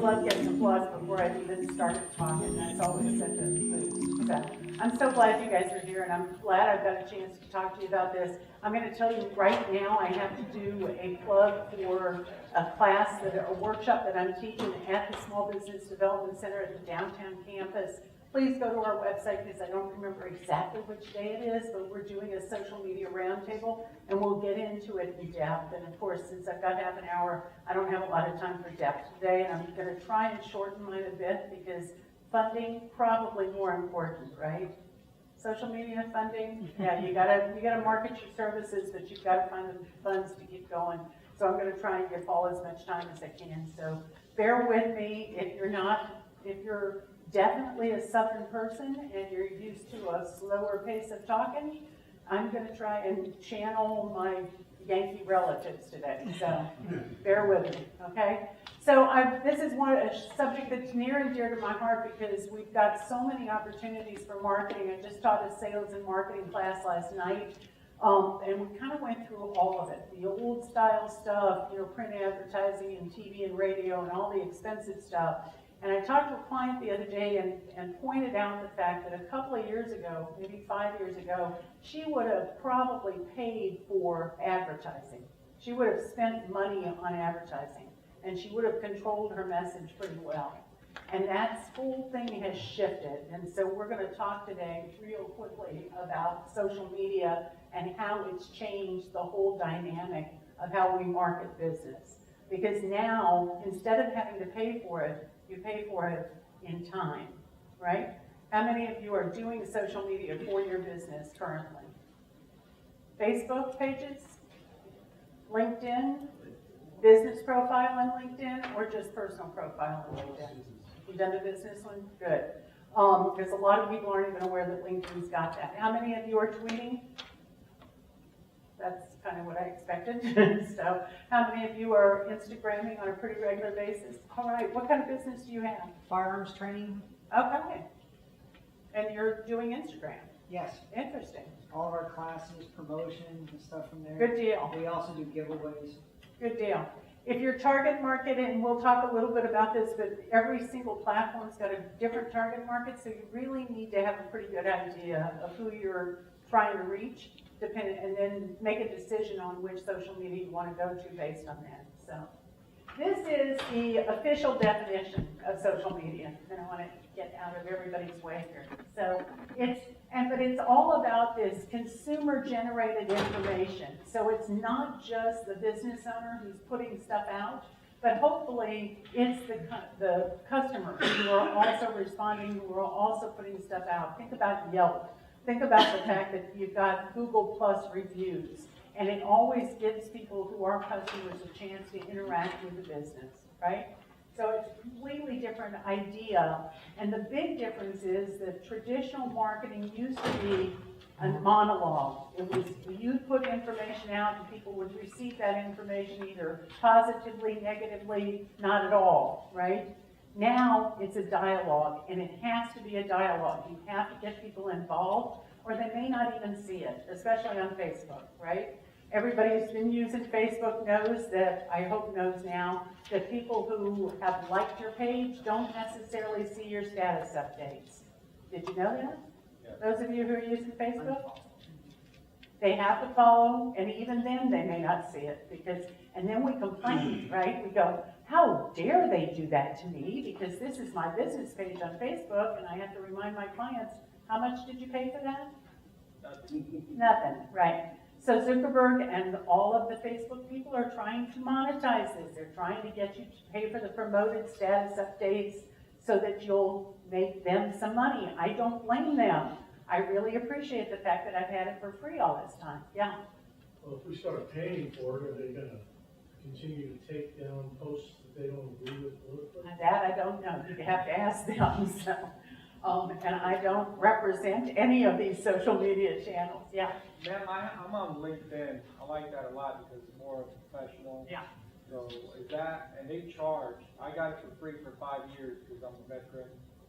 love getting the plugs before I even started talking. That's always such a boost. So I'm so glad you guys are here, and I'm glad I've got a chance to talk to you about this. I'm going to tell you right now, I have to do a plug for a class, a workshop that I'm teaching at the Small Business Development Center at the downtown campus. Please go to our website, because I don't remember exactly which day it is, but we're doing a social media roundtable, and we'll get into it in depth. And of course, since I've got half an hour, I don't have a lot of time for depth today, and I'm going to try and shorten mine a bit, because funding probably more important, right? Social media funding, yeah, you gotta market your services, but you've got to find the funds to keep going. So I'm going to try and give all as much time as I can. So bear with me if you're definitely a Southern person and you're used to a slower pace of talking. I'm going to try and channel my Yankee relatives today, so bear with me, okay? So this is a subject that's near and dear to my heart, because we've got so many opportunities for marketing. I just taught a sales and marketing class last night, and we kind of went through all of it. The old style stuff, print advertising and TV and radio and all the expensive stuff. And I talked to a client the other day and pointed out the fact that a couple of years ago, maybe 5 years ago, she would have probably paid for advertising. She would have spent money on advertising, and she would have controlled her message pretty well. And that whole thing has shifted. And so we're going to talk today real quickly about social media and how it's changed the whole dynamic of how we market business. Because now, instead of having to pay for it, you pay for it in time, right? How many of you are doing social media for your business currently? Facebook pages, LinkedIn, business profile on LinkedIn, or just personal profile on LinkedIn? You've done the business one? Good. Because a lot of people aren't even aware that LinkedIn's got that. How many of you are tweeting? That's kind of what I expected. So how many of you are Instagramming on a pretty regular basis? All right, what kind of business do you have? Firearms training? Okay. And you're doing Instagram? Yes. Interesting. All of our classes, promotions and stuff from there. Good deal. We also do giveaways. Good deal. If your target market, and we'll talk a little bit about this, but every single platform's got a different target market, so you really need to have a pretty good idea of who you're trying to reach, and then make a decision on which social media you want to go to based on that. So this is the official definition of social media, and I want to get out of everybody's way here. So but it's all about this consumer-generated information. So it's not just the business owner who's putting stuff out, but hopefully it's the customers who are also responding, who are also putting stuff out. Think about Yelp. Think about the fact that you've got Google Plus reviews, and it always gives people who are customers a chance to interact with the business, right? So it's a completely different idea, and the big difference is that traditional marketing used to be a monologue. It was, you'd put information out and people would receive that information either positively, negatively, not at all, right? Now it's a dialogue, and it has to be a dialogue. You have to get people involved, or they may not even see it, especially on Facebook, right? Everybody who's been using Facebook knows that, I hope knows now, that people who have liked your page don't necessarily see your status updates. Did you know that? Yeah. Those of you who are using Facebook? They have to follow, and even then they may not see it, and then we complain, right? We go, how dare they do that to me? Because this is my business page on Facebook, and I have to remind my clients, how much did you pay for that? Nothing, right? So Zuckerberg and all of the Facebook people are trying to monetize this. They're trying to get you to pay for the promoted status updates so that you'll make them some money. I don't blame them. I really appreciate the fact that I've had it for free all this time. Yeah? Well, if we start paying for it, are they going to continue to take down posts that they don't agree with politically? That I don't know. You have to ask them. So, and I don't represent any of these social media channels. Yeah. Ma'am, I'm on LinkedIn. I like that a lot because it's more professional. Yeah. So is that, and they charge. I got it for free for 5 years because I'm a veteran.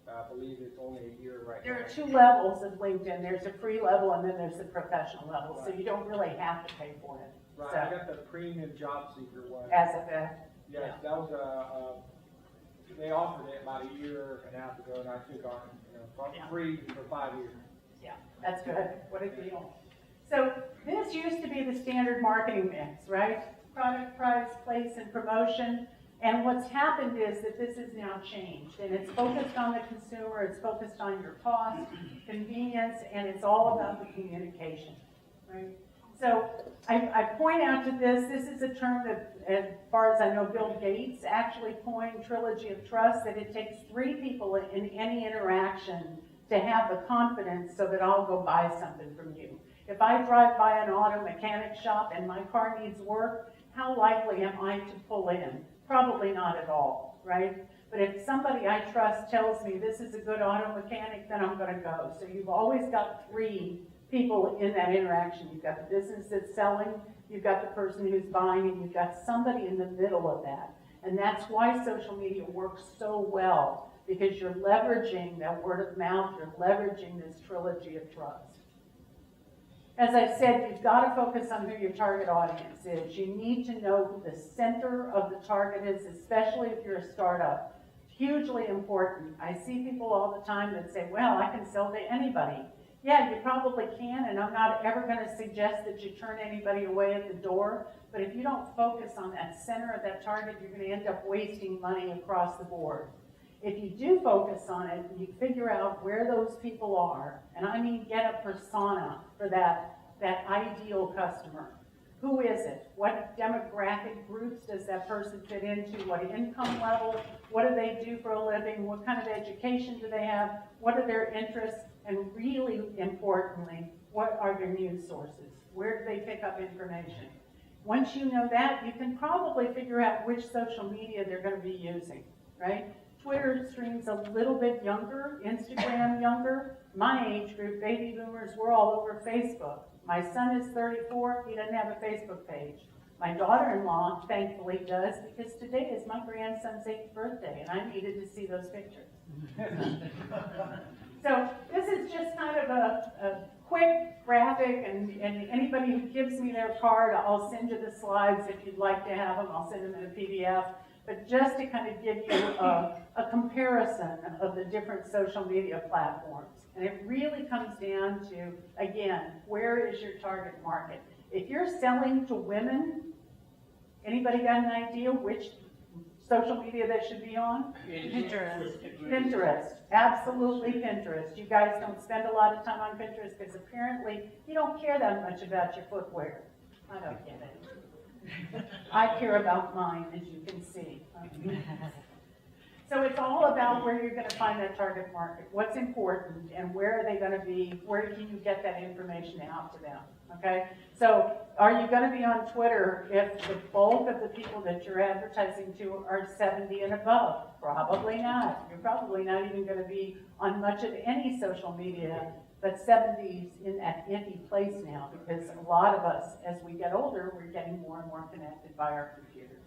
I believe it's only a year right now. There are 2 levels of LinkedIn. There's a free level and then there's the professional level. Right. So you don't really have to pay for it. Right. So, I got the premium job seeker one. As a vet. Yes, yeah. That was they offered it about a year and a half ago, and I took on, for Yeah. free for 5 years. Yeah, that's good. What a deal. So this used to be the standard marketing mix, right? Product, price, place, and promotion. And what's happened is that this has now changed, and it's focused on the consumer, it's focused on your cost, convenience, and it's all about the communication, right? So I point out to this is a term that, as far as I know, Bill Gates actually coined, trilogy of trust, that it takes 3 people in any interaction to have the confidence so that I'll go buy something from you. If I drive by an auto mechanic shop and my car needs work, how likely am I to pull in? Probably not at all, right? But if somebody I trust tells me this is a good auto mechanic, then I'm going to go. So you've always got 3 people in that interaction. You've got the business that's selling, you've got the person who's buying, and you've got somebody in the middle of that. And that's why social media works so well, because you're leveraging that word of mouth, you're leveraging this trilogy of trust. As I said, you've got to focus on who your target audience is. You need to know who the center of the target is, especially if you're a startup. Hugely important. I see people all the time that say, well, I can sell to anybody. Yeah, you probably can, and I'm not ever going to suggest that you turn anybody away at the door, but if you don't focus on that center of that target, you're going to end up wasting money across the board. If you do focus on it, and you figure out where those people are, and I mean get a persona for that ideal customer. Who is it? What demographic groups does that person fit into? What income level? What do they do for a living? What kind of education do they have? What are their interests? And really importantly, what are their news sources? Where do they pick up information? Once you know that, you can probably figure out which social media they're going to be using, right? Twitter streams a little bit younger, Instagram younger. My age group, baby boomers, we're all over Facebook. My son is 34, he doesn't have a Facebook page. My daughter-in-law, thankfully, does, because today is my grandson's 8th birthday, and I needed to see those pictures. So this is just kind of a quick graphic, and anybody who gives me their card, I'll send you the slides if you'd like to have them. I'll send them in a PDF. But just to kind of give you a comparison of the different social media platforms. And it really comes down to, again, where is your target market? If you're selling to women, anybody got an idea which social media they should be on? Pinterest. Absolutely Pinterest. You guys don't spend a lot of time on Pinterest because apparently you don't care that much about your footwear. I don't get it. I care about mine, as you can see. So it's all about where you're going to find that target market, what's important, and where are they going to be, where can you get that information out to them, okay? So are you going to be on Twitter if the bulk of the people that you're advertising to are 70 and above? Probably not. You're probably not even going to be on much of any social media, but 70's in that iffy place now, because a lot of us, as we get older, we're getting more and more connected by our computers.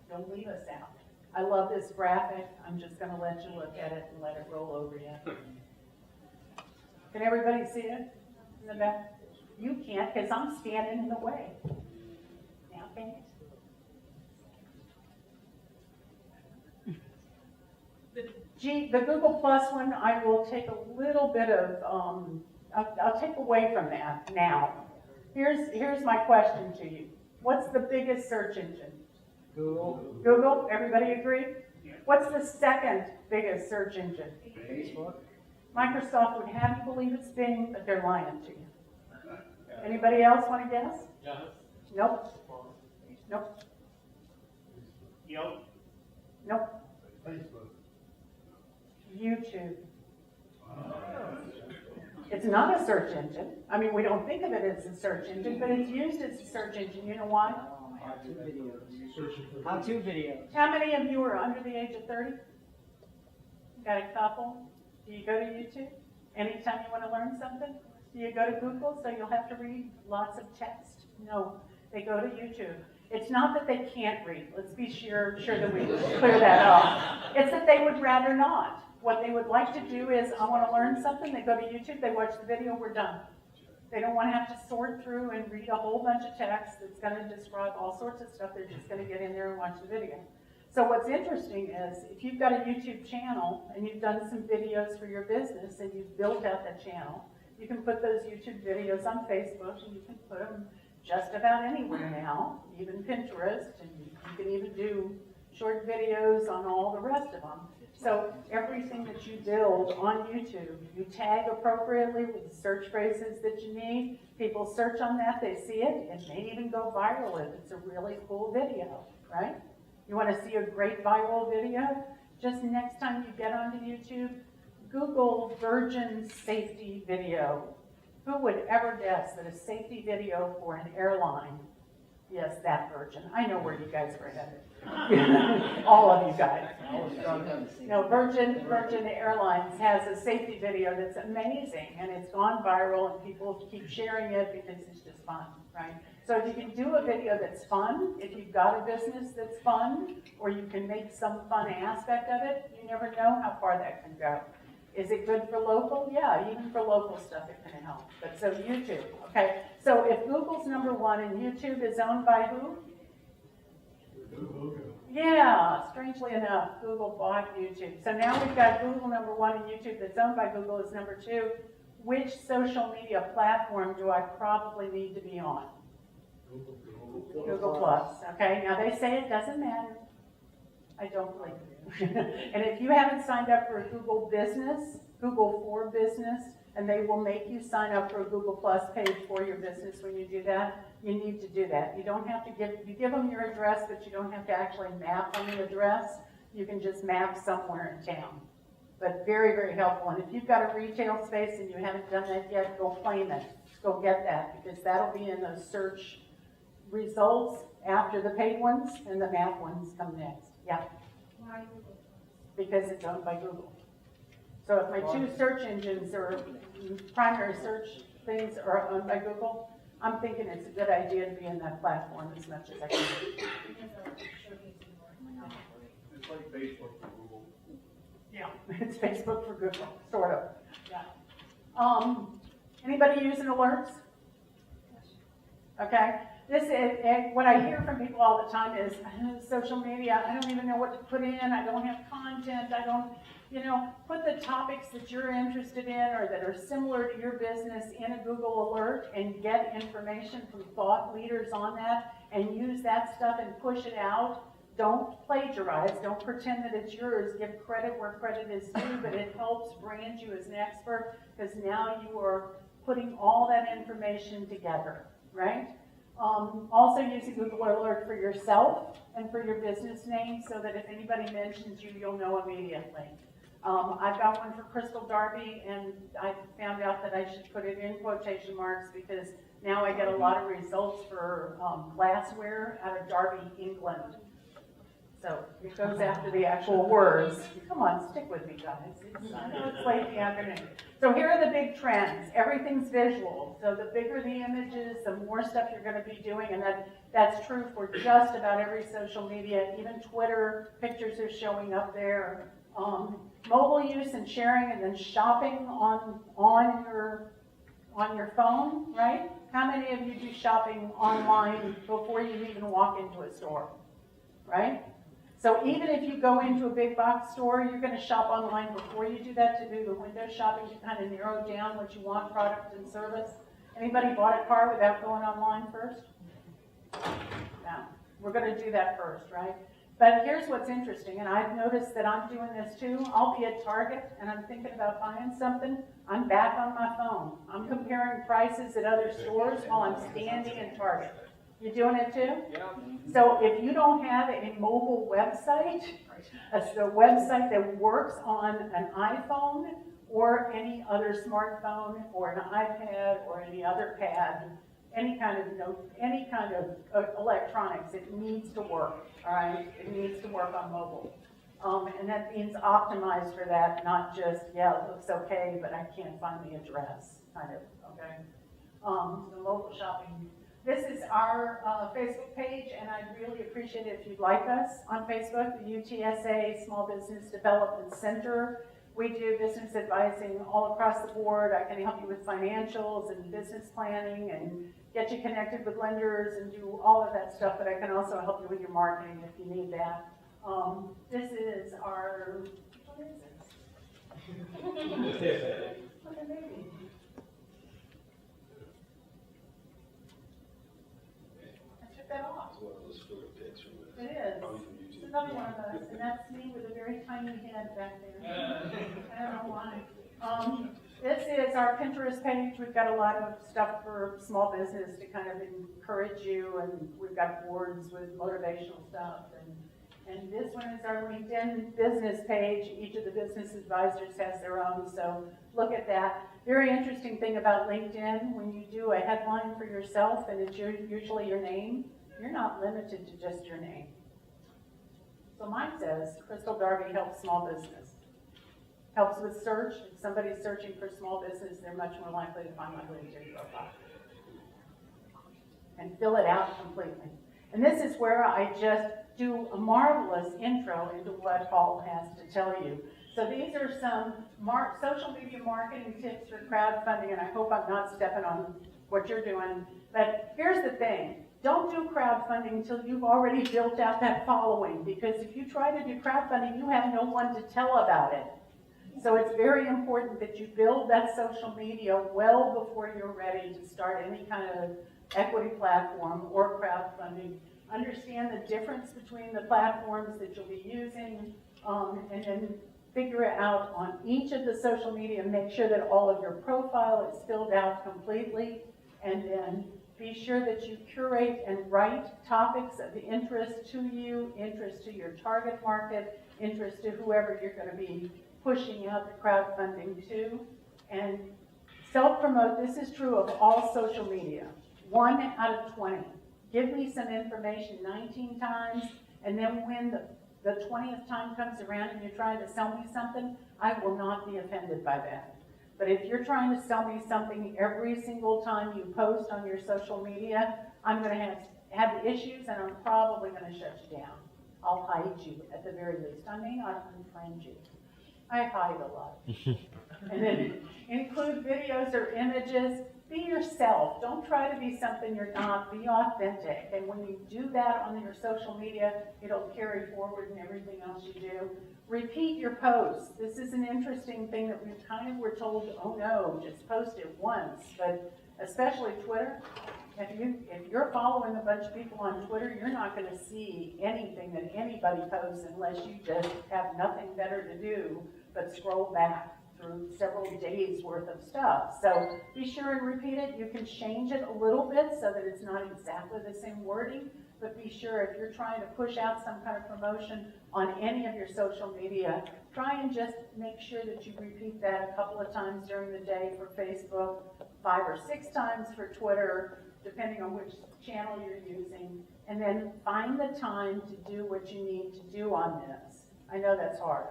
Don't leave us out. I love this graphic. I'm just going to let you look at it and let it roll over you. Can everybody see it in the back? You can't, because I'm standing in the way. Now, can you? The Google Plus one, I will take a little bit of, I'll take away from that now. Here's my question to you. What's the biggest search engine? Google. Google, everybody agree? What's the second biggest search engine? Facebook. Microsoft would have you believe it's Bing, but they're lying to you. Anybody else want to guess? Nope. Nope. Nope. Facebook. YouTube. It's not a search engine. I mean, we don't think of it as a search engine, but it's used as a search engine. You know why? How-to videos. Searching for. How-to videos. How many of you are under the age of 30? Got a couple? Do you go to YouTube? Anytime you want to learn something? Do you go to Google so you'll have to read lots of text? No, they go to YouTube. It's not that they can't read. Let's be sure that we clear that up. It's that they would rather not. What they would like to do is, I want to learn something, they go to YouTube, they watch the video, we're done. They don't want to have to sort through and read a whole bunch of text that's going to describe all sorts of stuff. They're just going to get in there and watch the video. So what's interesting is, if you've got a YouTube channel and you've done some videos for your business and you've built out that channel, you can put those YouTube videos on Facebook, and you can put them just about anywhere now, even Pinterest, and you can even do short videos on all the rest of them. So everything that you build on YouTube, you tag appropriately with the search phrases that you need. People search on that, they see it, it may even go viral if it's a really cool video, right? You want to see a great viral video? Just next time you get onto YouTube, Google Virgin Safety Video. Who would ever guess that a safety video for an airline? Yes, that Virgin. I know where you guys were headed. All of you guys. Virgin Airlines has a safety video that's amazing, and it's gone viral, and people keep sharing it because it's just fun, right? So if you can do a video that's fun, if you've got a business that's fun, or you can make some fun aspect of it, you never know how far that can go. Is it good for local? Yeah, even for local stuff it can help. But so YouTube, okay. So if Google's #1 and YouTube is owned by who? Google. Yeah, strangely enough, Google bought YouTube. So now we've got Google #1 and YouTube that's owned by Google is #2. Which social media platform do I probably need to be on? Google Plus. Okay, now they say it doesn't matter. I don't believe it. And if you haven't signed up for a Google Business, Google for Business, and they will make you sign up for a Google Plus page for your business when you do that, you need to do that. You don't have to you give them your address, but you don't have to actually map on the address. You can just map somewhere in town. But very, very helpful. And if you've got a retail space and you haven't done that yet, go claim it. Go get that, because that'll be in those search results after the paid ones, and the map ones come next. Yeah. Why Google? Because it's owned by Google. So if my two search engines or primary search things are owned by Google, I'm thinking it's a good idea to be in that platform as much as I can. Because of showcasing more. It's like Facebook for Google. Yeah, it's Facebook for Google, sort of. Yeah. Anybody using alerts? Okay. What I hear from people all the time is social media. I don't even know what to put in. I don't have content. I don't, put the topics that you're interested in or that are similar to your business in a Google alert and get information from thought leaders on that and use that stuff and push it out. Don't plagiarize. Don't pretend that it's yours. Give credit where credit is due, but it helps brand you as an expert because now you are putting all that information together, right? Also use a Google Alert for yourself and for your business name so that if anybody mentions you, you'll know immediately. I've got one for Crystal Darby, and I found out that I should put it in quotation marks because now I get a lot of results for glassware out of Derby, England. So it goes after the actual words. Come on, stick with me, guys. I know it's late in the afternoon. So here are the big trends. Everything's visual. So the bigger the images, the more stuff you're going to be doing, and that's true for just about every social media. Even Twitter, pictures are showing up there. Mobile use and sharing, and then shopping on your phone, right? How many of you do shopping online before you even walk into a store, right? So even if you go into a big box store, you're going to shop online before you do that to do the window shopping to kind of narrow down what you want, product and service. Anybody bought a car without going online first? No. We're going to do that first, right? But here's what's interesting, and I've noticed that I'm doing this too. I'll be at Target and I'm thinking about buying something. I'm back on my phone. I'm comparing prices at other stores while I'm standing in Target. You doing it too? Yeah. So if you don't have a mobile website, a website that works on an iPhone or any other smartphone or an iPad or any other pad, any kind of electronics, it needs to work, all right? It needs to work on mobile. And that means optimized for that, not just, yeah, it looks okay, but I can't find the address, kind of, okay? The mobile shopping. This is our Facebook page, and I'd really appreciate it if you'd like us on Facebook, the UTSA Small Business Development Center. We do business advising all across the board. I can help you with financials and business planning and get you connected with lenders and do all of that stuff, but I can also help you with your marketing if you need that. This is our, what is it? Look at baby. I took that off. It's one of those photo pics from the. It is. Probably from It's YouTube. another one of those, and that's me with a very tiny head back there. I don't know why. This is our Pinterest page. We've got a lot of stuff for small business to kind of encourage you, and we've got boards with motivational stuff. And this one is our LinkedIn business page. Each of the business advisors has their own, so look at that. Very interesting thing about LinkedIn, when you do a headline for yourself and it's usually your name, you're not limited to just your name. So mine says, Crystal Darby helps small business. Helps with search. If somebody's searching for small business, they're much more likely to find my LinkedIn profile. And fill it out completely. And this is where I just do a marvelous intro into what Paul has to tell you. So these are some social media marketing tips for crowdfunding, and I hope I'm not stepping on what you're doing. But here's the thing. Don't do crowdfunding until you've already built out that following, because if you try to do crowdfunding, you have no one to tell about it. So it's very important that you build that social media well before you're ready to start any kind of equity platform or crowdfunding. Understand the difference between the platforms that you'll be using, and then figure it out on each of the social media. Make sure that all of your profile is filled out completely, and then be sure that you curate and write topics of interest to you, interest to your target market, interest to whoever you're going to be pushing out the crowdfunding to. And self-promote. This is true of all social media. 1 out of 20. Give me some information 19 times, and then when the 20th time comes around and you're trying to sell me something, I will not be offended by that. But if you're trying to sell me something every single time you post on your social media, I'm going to have issues, and I'm probably going to shut you down. I'll hide you at the very least. I may not unfriend you. I hide a lot. And then include videos or images. Be yourself. Don't try to be something you're not. Be authentic. And when you do that on your social media, it'll carry forward in everything else you do. Repeat your posts. This is an interesting thing that we kind of were told, oh no, just post it once. But especially Twitter. If you're following a bunch of people on Twitter, you're not going to see anything that anybody posts unless you just have nothing better to do but scroll back through several days worth of stuff. So be sure and repeat it. You can change it a little bit so that it's not exactly the same wording, but be sure if you're trying to push out some kind of promotion on any of your social media, try and just make sure that you repeat that a couple of times during the day for Facebook, 5 or 6 times for Twitter, depending on which channel you're using, and then find the time to do what you need to do on this. I know that's hard.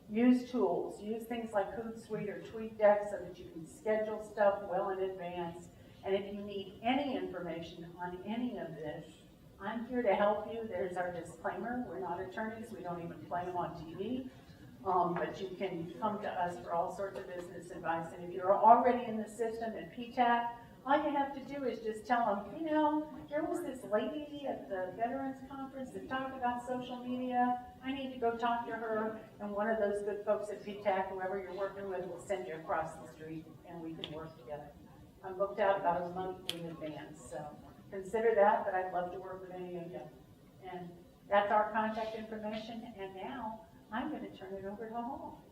Use tools. Use things like Hootsuite or TweetDeck so that you can schedule stuff well in advance. And if you need any information on any of this, I'm here to help you. There's our disclaimer. We're not attorneys. We don't even play them on TV. But you can come to us for all sorts of business advice. And if you're already in the system at PTAC, all you have to do is just tell them, you know, there was this lady at the Veterans Conference that talked about social media. I need to go talk to her. And one of those good folks at PTAC, whoever you're working with, will send you across the street and we can work together. I'm booked out about a month in advance, so consider that, but I'd love to work with any of you. And that's our contact information. And now I'm going to turn it over to Hall.